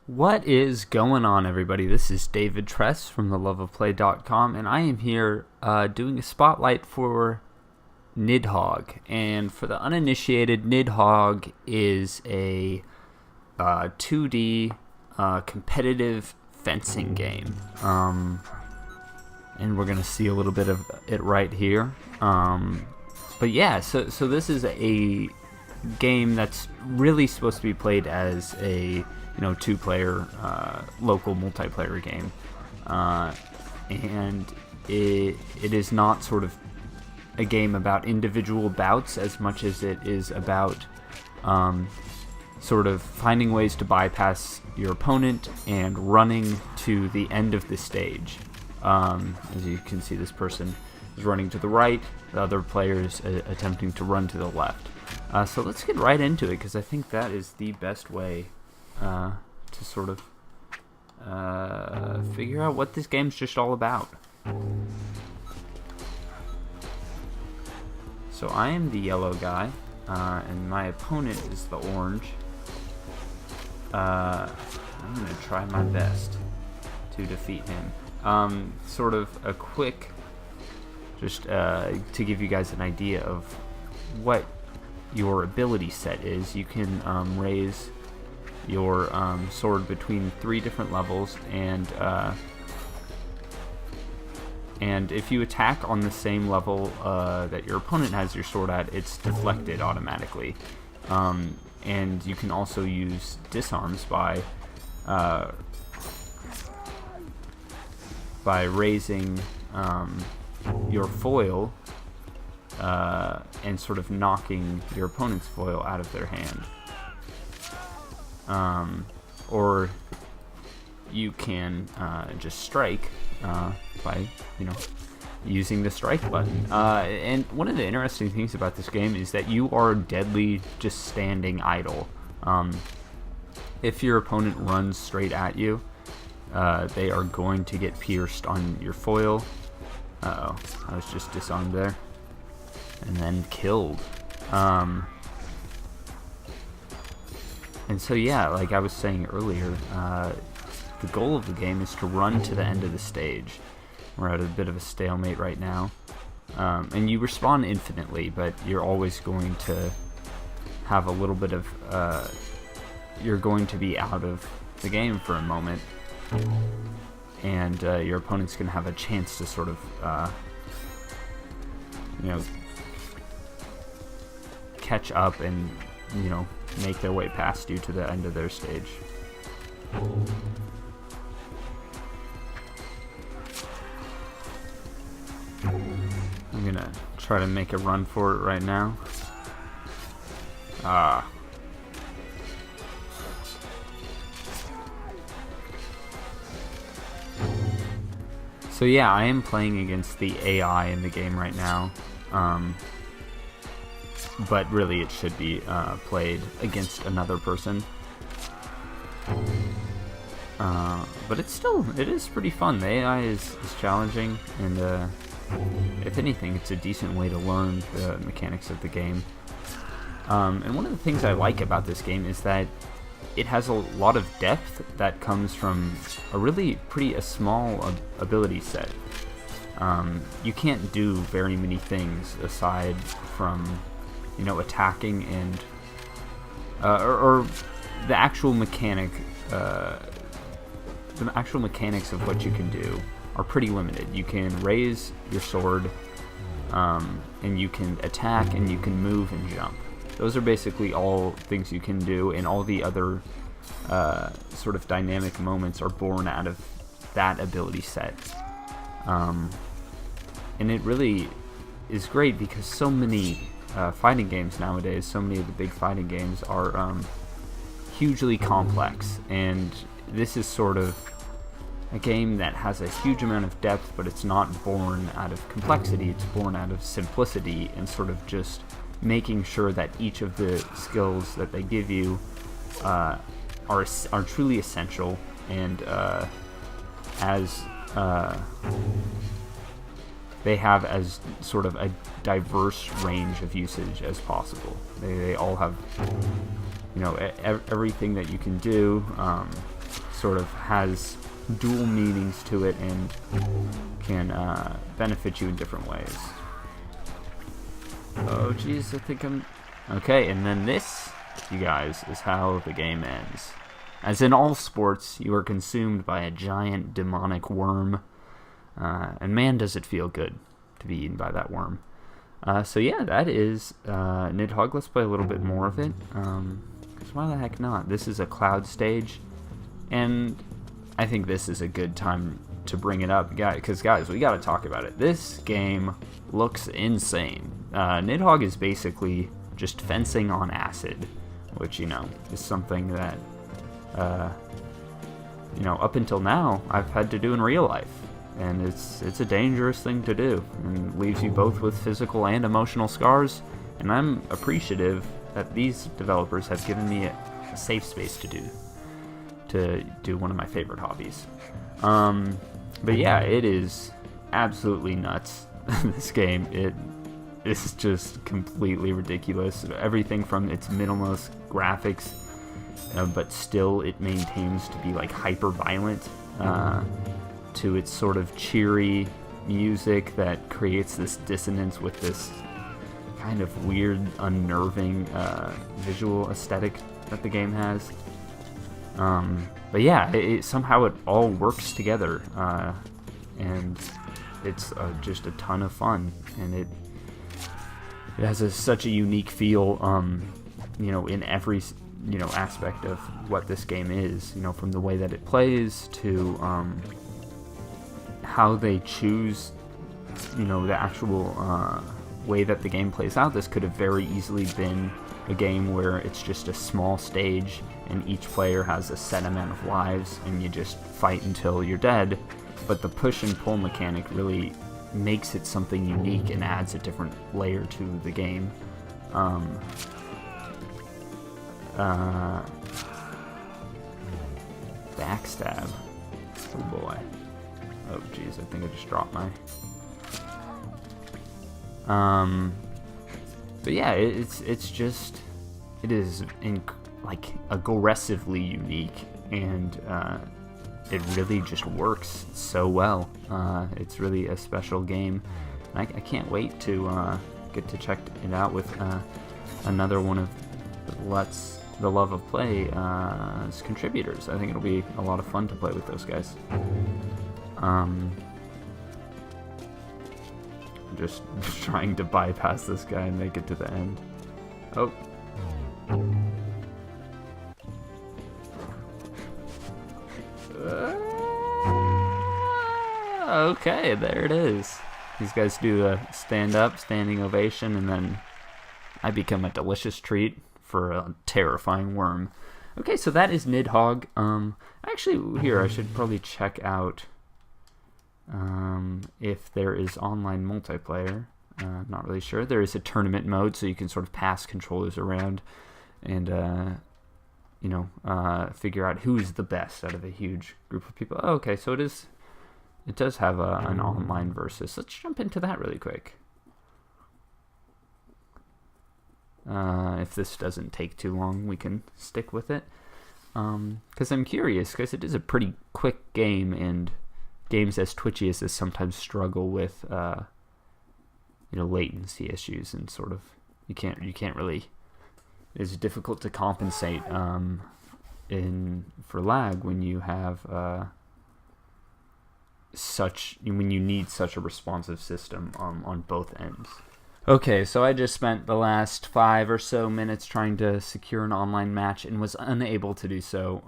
What is going on, everybody? This is David Tress from theloveofplay.com, and I am here doing a spotlight for Nidhogg. And for the uninitiated, Nidhogg is a 2D competitive fencing game. And we're going to see a little bit of it right here. But yeah, so this is a game that's really supposed to be played as a two-player local multiplayer game, and it is not sort of a game about individual bouts as much as it is about sort of finding ways to bypass your opponent and running to the end of the stage. As you can see, this person is running to the right, the other player is attempting to run to the left. So let's get right into it, because I think that is the best way to sort of figure out what this game's just all about. So I am the yellow guy, and my opponent is the orange. I'm going to try my best to defeat him. Sort of a quick, just to give you guys an idea of what your ability set is. You can raise your sword between 3 different levels, and if you attack on the same level that your opponent has your sword at, it's deflected automatically. And you can also use disarms by raising your foil and sort of knocking your opponent's foil out of their hand. Or you can just strike by using the strike button. And one of the interesting things about this game is that you are deadly just standing idle. If your opponent runs straight at you, they are going to get pierced on your foil. Uh-oh, I was just disarmed there. And then killed. And so yeah, like I was saying earlier, the goal of the game is to run to the end of the stage. We're at a bit of a stalemate right now. And you respawn infinitely, but you're always going to have a little bit of... you're going to be out of the game for a moment. And your opponent's going to have a chance to sort of, catch up and, make their way past you to the end of their stage. I'm gonna try to make a run for it right now. So yeah, I am playing against the AI in the game right now. But really it should be played against another person. But it is pretty fun. The AI is challenging, and if anything, it's a decent way to learn the mechanics of the game. And one of the things I like about this game is that it has a lot of depth that comes from a really pretty small ability set. You can't do very many things aside from attacking and or the actual mechanics of what you can do are pretty limited. You can raise your sword, and you can attack, and you can move and jump. Those are basically all things you can do, and all the other sort of dynamic moments are born out of that ability set. And it really is great because so many fighting games nowadays, so many of the big fighting games are hugely complex, and this is sort of a game that has a huge amount of depth, but it's not born out of complexity, it's born out of simplicity and sort of just making sure that each of the skills that they give you are truly essential, and as they have as sort of a diverse range of usage as possible. They all have, everything that you can do. sort of has dual meanings to it and can benefit you in different ways. Oh jeez, I think I'm... Okay, and then this, you guys, is how the game ends. As in all sports, you are consumed by a giant demonic worm, and man does it feel good to be eaten by that worm. So yeah, that is Nidhogg. Let's play a little bit more of it, because why the heck not? This is a cloud stage, and I think this is a good time to bring it up, because guys, we gotta talk about it. This game looks insane. Nidhogg is basically just fencing on acid, which, you know, is something that, you know, up until now, I've had to do in real life. And it's a dangerous thing to do, and leaves you both with physical and emotional scars. And I'm appreciative that these developers have given me a safe space to do one of my favorite hobbies. But yeah, it is absolutely nuts. This game, it is just completely ridiculous. Everything from its minimalist graphics, but still it maintains to be like hyper violent, to its sort of cheery music that creates this dissonance with this kind of weird, unnerving visual aesthetic that the game has. But yeah, somehow it all works together, and it's just a ton of fun, and it has such a unique feel, you know, in every, you know, aspect of what this game is, you know, from the way that it plays to how they choose, you know, the actual way that the game plays out. This could have very easily been a game where it's just a small stage and each player has a set amount of lives and you just fight until you're dead, but the push and pull mechanic really makes it something unique and adds a different layer to the game. Backstab. Oh boy. Oh jeez, I think I just dropped my... But yeah, it's just... It is like aggressively unique, and it really just works so well. It's really a special game. I can't wait to get to check it out with another one of the Love of Play as contributors. I think it'll be a lot of fun to play with those guys. Just trying to bypass this guy and make it to the end. Oh. Okay, there it is. These guys do a standing ovation, and then I become a delicious treat for a terrifying worm. Okay, so that is Nidhogg. Actually, here, I should probably check out if there is online multiplayer. Not really sure. There is a tournament mode, so you can sort of pass controllers around and, you know, figure out who is the best out of a huge group of people. Oh, okay, so it does have an online versus. Let's jump into that really quick. If this doesn't take too long, we can stick with it. Because I'm curious, because it is a pretty quick game, and games as twitchy as this sometimes struggle with, you know, latency issues, and sort of you can't really. It's difficult to compensate for lag when you have when you need such a responsive system on both ends. Okay, so I just spent the last 5 or so minutes trying to secure an online match and was unable to do so.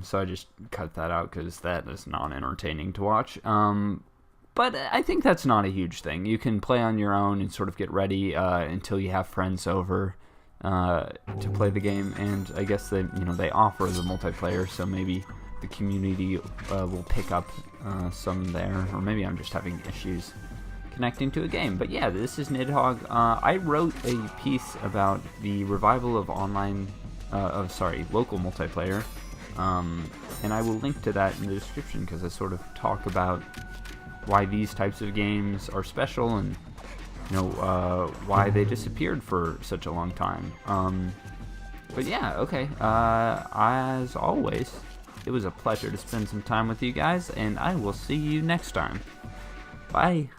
So I just cut that out because that is not entertaining to watch. But I think that's not a huge thing. You can play on your own and sort of get ready until you have friends over to play the game. And I guess they offer the multiplayer, so maybe the community will pick up some there, or maybe I'm just having issues connecting to a game. But yeah, this is Nidhogg. I wrote a piece about the revival of local multiplayer, and I will link to that in the description, because I sort of talk about why these types of games are special, and why they disappeared for such a long time. But yeah, okay. As always, it was a pleasure to spend some time with you guys, and I will see you next time. Bye.